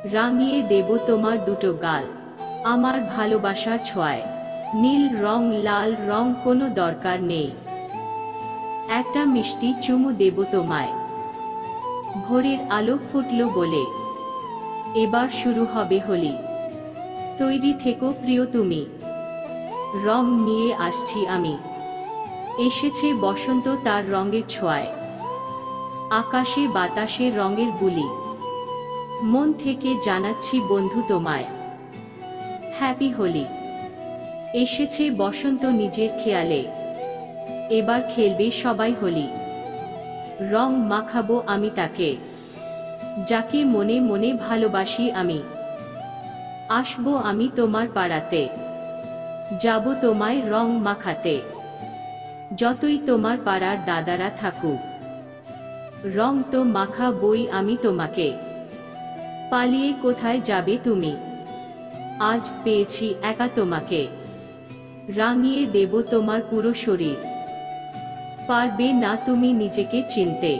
রাঙিয়ে দেব তোমার দুটো গাল আমার ভালোবাসার ছোঁয়ায়। নীল রং লাল রং কোনো দরকার নেই, একটা মিষ্টি চুমু দেব তোমায়। ভোরের আলো ফুটলো বলে এবার শুরু হবে হোলি। তৈরি থেকো প্রিয় তুমি, রং নিয়ে আসছি আমি। এসেছে বসন্ত তার রঙের ছোঁয়ায়, আকাশে বাতাসে রঙের বুলি। মন থেকে জানাচ্ছি বন্ধু তোমায়, হ্যাপি হোলি। এসেছে বসন্ত নিজের খেয়ালে, এবার খেলবে সবাই হোলি। রং মাখাবো আমি তাকে, যাকে মনে মনে ভালোবাসি আমি। আসবো আমি তোমার পাড়াতে, যাব তোমায় রং মাখাতে। যতই তোমার পাড়ার দাদারা থাকুক, রং তো মাখাবই আমি তোমাকে। পালিয়ে কোথায় যাবে তুমি, আজ পেয়েছি একা তোমাকে। রাঙিয়ে দেব তোমার পুরো শরীর, পারবে না তুমি নিজেকে চিনতে।